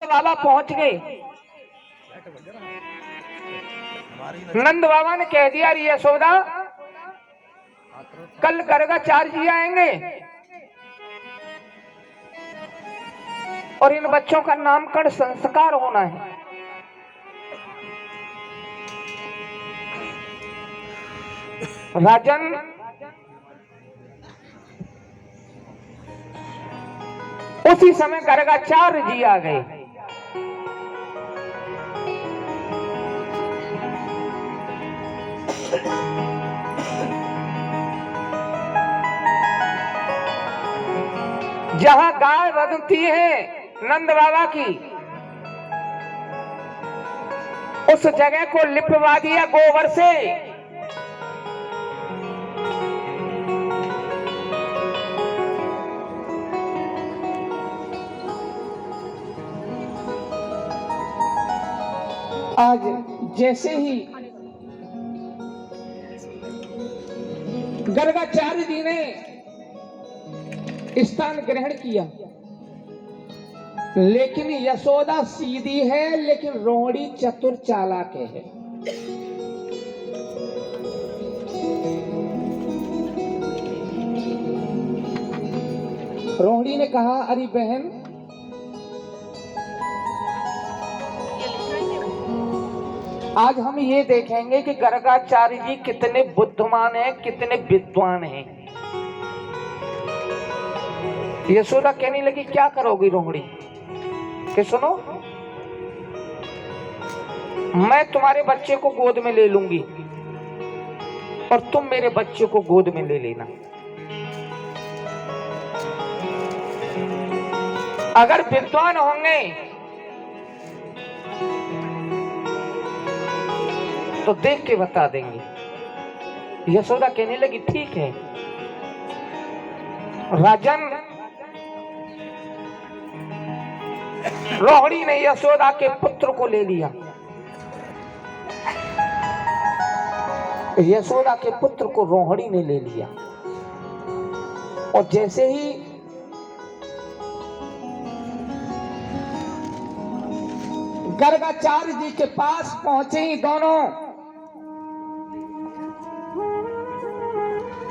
बाबा पहुंच गए। नंद बाबा ने कह दिया यशोदा कल गर्गाचार्य जी आएंगे और इन बच्चों का नामकरण संस्कार होना है। राजन उसी समय गर्गाचार्य जी आ गए। जहां गाय बंधती है नंद बाबा की, उस जगह को लिपवा दिया गोबर से। आज जैसे ही गर्गाचार्य जी ने स्थान ग्रहण किया, लेकिन यशोदा सीधी है लेकिन रोहिणी चतुर चालाक है। रोहिणी ने कहा अरे बहन आज हम ये देखेंगे कि गर्गाचार्य जी कितने बुद्धिमान हैं, कितने विद्वान हैं। यशोदा कहने लगी क्या करोगी रोहिणी कि सुनो मैं तुम्हारे बच्चे को गोद में ले लूंगी और तुम मेरे बच्चे को गोद में ले लेना। अगर विद्वान होंगे तो देख के बता देंगे। यशोदा कहने लगी ठीक है। राजन रोहिणी ने यशोदा के पुत्र को ले लिया। यशोदा के पुत्र को रोहिणी ने ले लिया और जैसे ही गर्गाचार्य जी के पास पहुंचे ही दोनों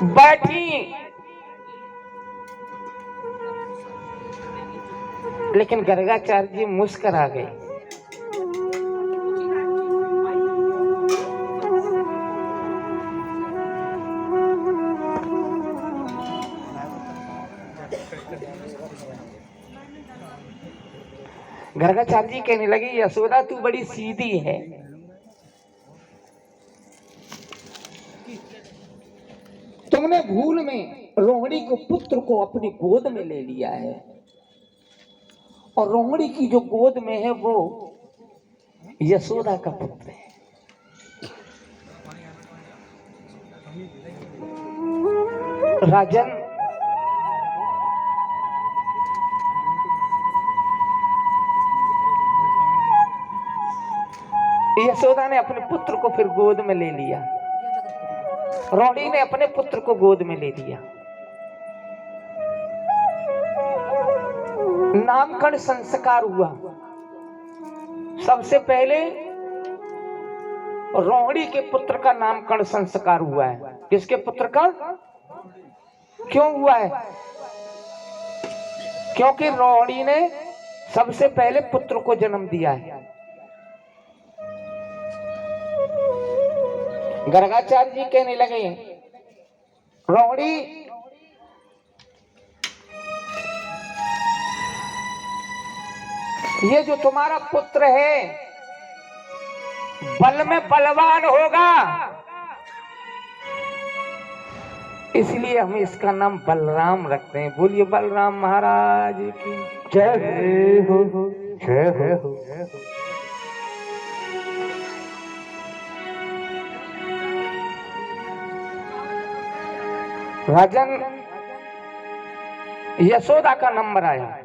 बैठी, लेकिन गर्गाचार्य जी मुस्कुरा गए। गर्गाचार्य जी कहने लगे यशोदा तू बड़ी सीधी है, तुमने भूल में रोहिणी को पुत्र को अपनी गोद में ले लिया है और रोहिणी की जो गोद में है वो यशोदा का पुत्र है। राजन यशोदा ने अपने पुत्र को फिर गोद में ले लिया, रोहिणी ने अपने पुत्र को गोद में ले लिया। नामकरण संस्कार हुआ। सबसे पहले रोहिणी के पुत्र का नामकरण संस्कार हुआ है। किसके पुत्र का? क्यों हुआ है? क्योंकि रोहिणी ने सबसे पहले पुत्र को जन्म दिया है। गर्गाचार्य जी कहने लगे रोहिणी ये जो तुम्हारा पुत्र है बल में बलवान होगा, इसलिए हम इसका नाम बलराम रखते हैं। बोलिए बलराम महाराज की जय हो, जय हो। राजन यशोदा का नंबर आया।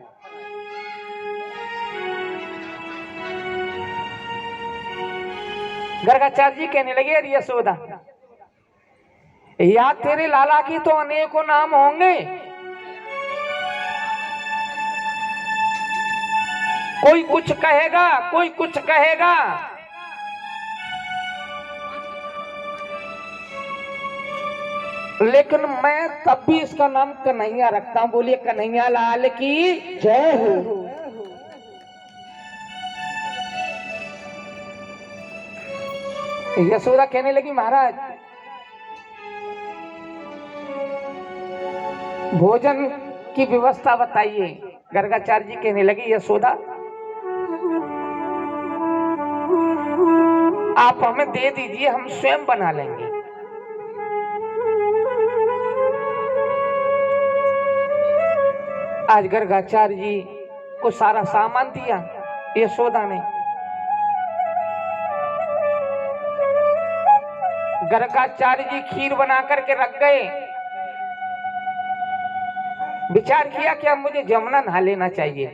गर्गाचार्य जी कहने लगे अरे यशोदा या तेरे लाला की तो अनेकों नाम होंगे, कोई कुछ कहेगा, कोई कुछ कहेगा, लेकिन मैं तब भी इसका नाम कन्हैया रखता हूं। बोलिए कन्हैया लाल की जय हो। यशोदा कहने लगी महाराज भोजन की व्यवस्था बताइए। गर्गाचार्य जी कहने लगी यशोदा आप हमें दे दीजिए, हम स्वयं बना लेंगे। आज गर्गाचार्य जी को सारा सामान दिया यशोदा ने। गर्गाचार्य जी खीर बना करके रख गए। विचार किया कि अब मुझे जमुना नहा लेना चाहिए।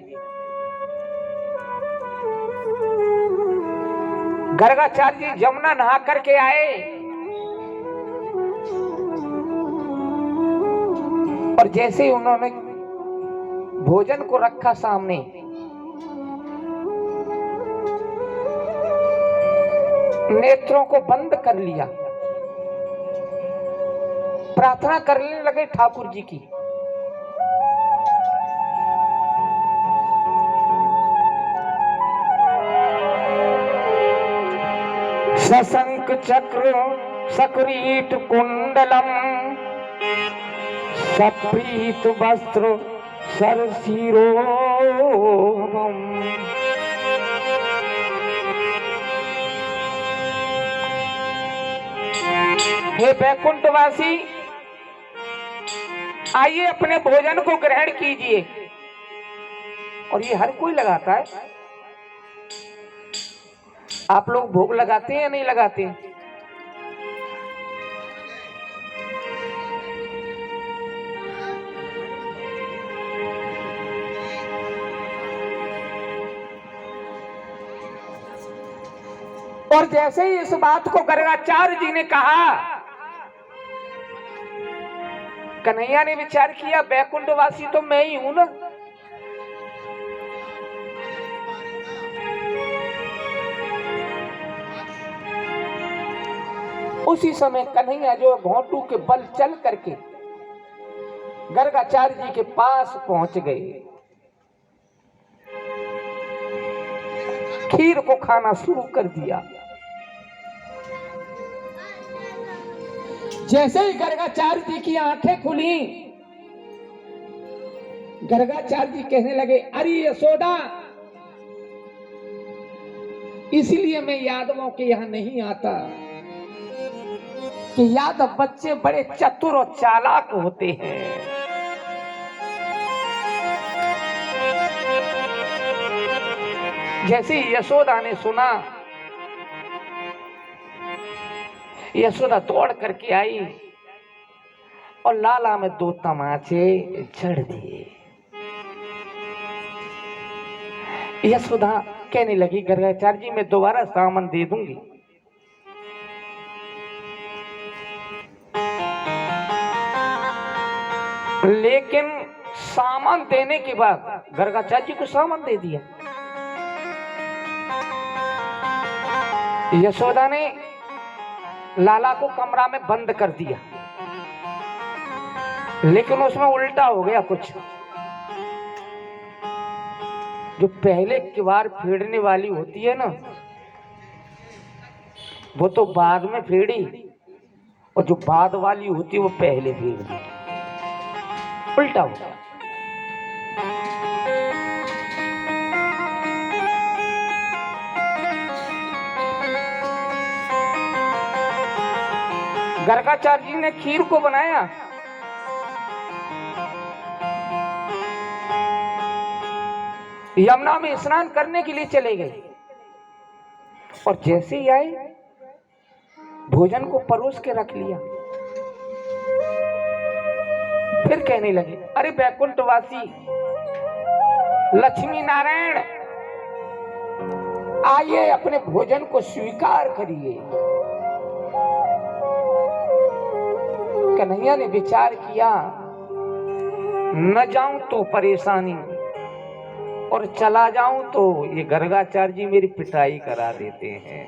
गर्गाचार्य जी जमुना नहा करके आए और जैसे ही उन्होंने भोजन को रखा सामने, नेत्रों को बंद कर लिया, प्रार्थना करने लगे ठाकुर जी की। सशंक चक्र सकुरीट कुंडलम सप्रीत वस्त्र सरसिरोमम। हे बैकुंठवासी आइए अपने भोजन को ग्रहण कीजिए। और ये हर कोई लगाता है। आप लोग भोग लगाते हैं या नहीं लगाते हैं? और जैसे ही इस बात को गर्गाचार्य जी ने कहा, कन्हैया ने विचार किया बैकुंठवासी तो मैं ही हूं ना। उसी समय कन्हैया जो घोंटू के बल चल करके गर्गाचार्य जी के पास पहुंच गए, खीर को खाना शुरू कर दिया। जैसे ही गर्गाचार्य जी की आंखें खुली, गर्गाचार्य जी कहने लगे अरे यशोदा, इसलिए मैं यादवों के यहां नहीं आता कि यादव बच्चे बड़े चतुर और चालाक होते हैं। जैसे यशोदा ने सुना, यशोदा दौड़ करके आई और लाला में 2 तमाचे जड़ दिए। यशोदा कहने लगी गर्गाचार्य जी मैं दोबारा सामान दे दूंगी। लेकिन सामान देने के बाद गर्गाचार्य जी को सामान दे दिया। यशोदा ने लाला को कमरा में बंद कर दिया, लेकिन उसमें उल्टा हो गया कुछ। जो पहले किवाड़ फेड़ने वाली होती है ना, वो तो बाद में फेड़ी, और जो बाद वाली होती है वो पहले फेड़ दी। उल्टा हो गया। गर्गाचार्य जी ने खीर को बनाया, यमुना में स्नान करने के लिए चले गए, और जैसे ही आए भोजन को परोस के रख लिया। फिर कहने लगे अरे बैकुंठवासी लक्ष्मी नारायण आइए अपने भोजन को स्वीकार करिए। कन्हैया ने विचार किया न जाऊं तो परेशानी, और चला जाऊं तो ये गर्गाचार्य जी मेरी पिटाई करा देते हैं।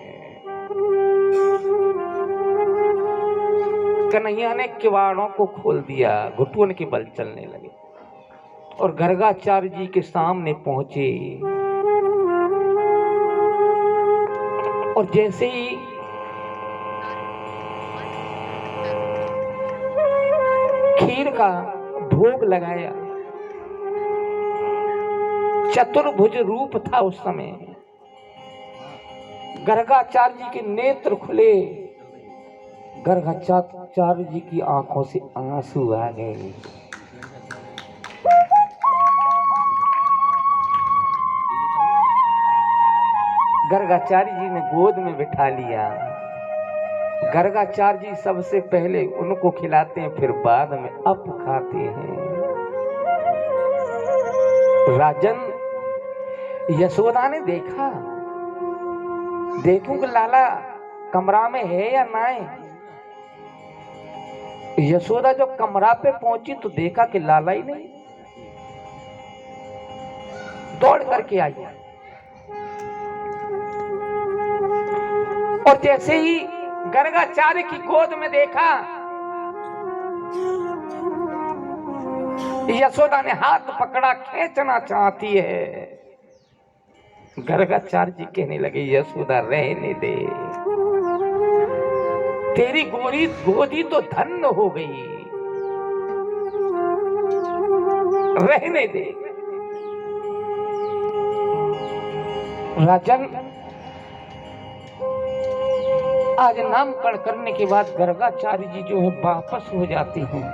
कन्हैया ने किवाड़ों को खोल दिया, घुटुन के बल चलने लगे और गर्गाचार्य जी के सामने पहुंचे। और जैसे ही खीर का भोग लगाया, चतुर्भुज रूप था उस समय, गर्गाचार्य जी के नेत्र खुले, गर्गाचार्य जी की आंखों से आंसू आ गए। गर्गाचार्य जी ने गोद में बिठा लिया। गर्गाचार्य जी सबसे पहले उनको खिलाते हैं, फिर बाद में अप खाते हैं। राजन, यशोदा ने देखूं कि लाला कमरा में है या ना है। यशोदा जब कमरा पे पहुंची तो देखा कि लाला ही नहीं। दौड़ करके आई और जैसे ही गर्गाचार्य की गोद में देखा, यशोदा ने हाथ पकड़ा, खींचना चाहती है। गर्गाचार्य जी कहने लगे, यशोदा रहने दे, तेरी गोदी तो धन्य हो गई, रहने दे। राजन, आज नामकरण करने के बाद गर्गाचार्य जी जो है वापस हो जाती हैं।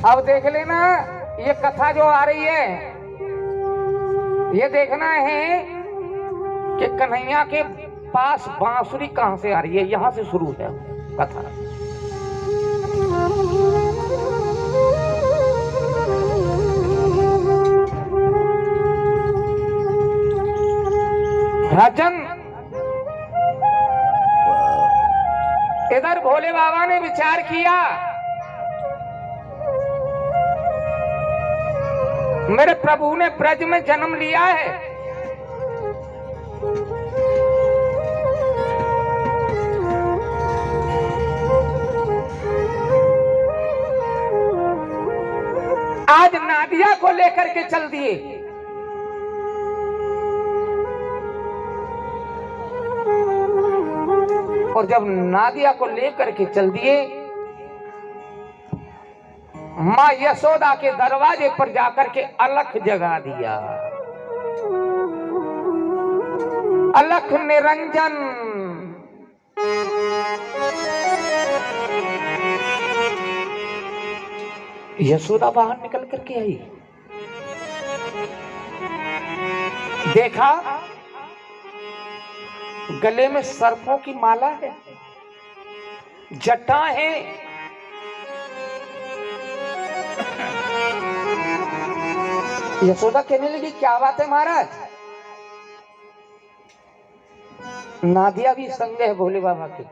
अब देख लेना, ये कथा जो आ रही है, ये देखना है कि कन्हैया के पास बांसुरी कहां से आ रही है। यहां से शुरू है कथा। राजन, इधर भोले बाबा ने विचार किया, मेरे प्रभु ने ब्रज में जन्म लिया है, आज नादिया को लेकर के चल दिए। और जब नादिया को लेकर के चल दिए, मां यशोदा के दरवाजे पर जाकर के अलख जगा दिया। अलख निरंजन, यशोदा बाहर निकल करके आई, देखा गले में सर्पों की माला है, जटा है, यशोदा कहने लगी, क्या बात है महाराज। नादिया भी संग है भोले बाबा के।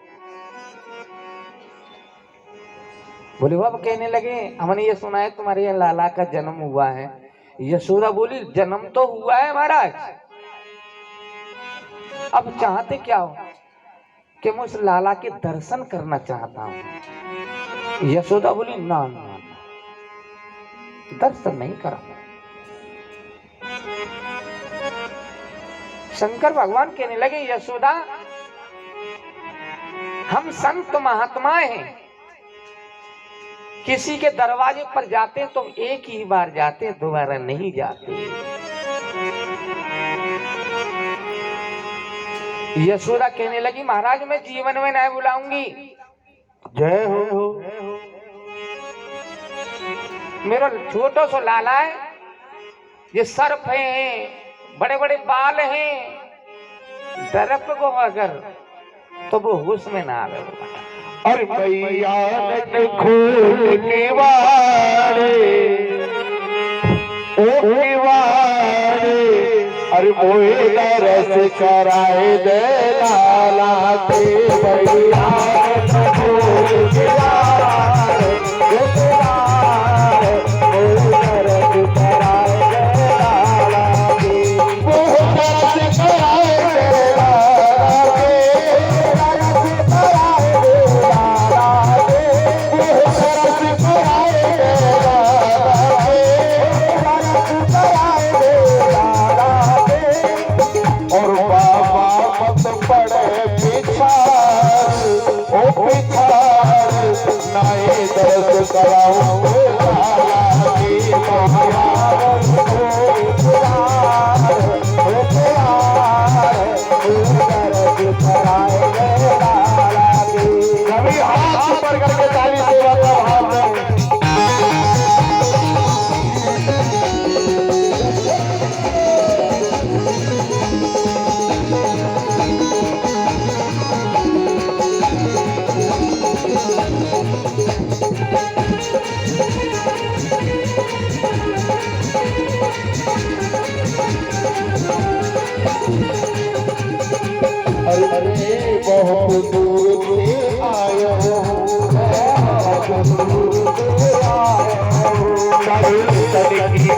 भोले बाबा कहने लगे, हमने ये सुना है तुम्हारे यहाँ लाला का जन्म हुआ है। यशोदा बोली, जन्म तो हुआ है महाराज, अब चाहते क्या हो कि मैं उस लाला के दर्शन करना चाहता हूं। यशोदा बोली, ना ना, दर्शन नहीं करा। शंकर भगवान कहने लगे, यशोदा हम संत महात्मा हैं, किसी के दरवाजे पर जाते तो एक ही बार जाते, दोबारा नहीं जाते। यशोदा कहने लगी, महाराज मैं जीवन में नहीं बुलाऊंगी। जय हो, मेरा छोटो सो लाला है, ये सर्प है, बड़े बड़े बाल हैं, दरप को अगर तो वो होश में ना आवे। और मैया ने खोल के वाड़े, ओ के वाड़े, अरे मोहे दरस कराए दे लाला के, मैया ने खोल के वाड़े। कभी हाथ ऊपर करके ताली सेवा का भाव में अरे बहुत दूर से आयो बहुत दूर से आयो की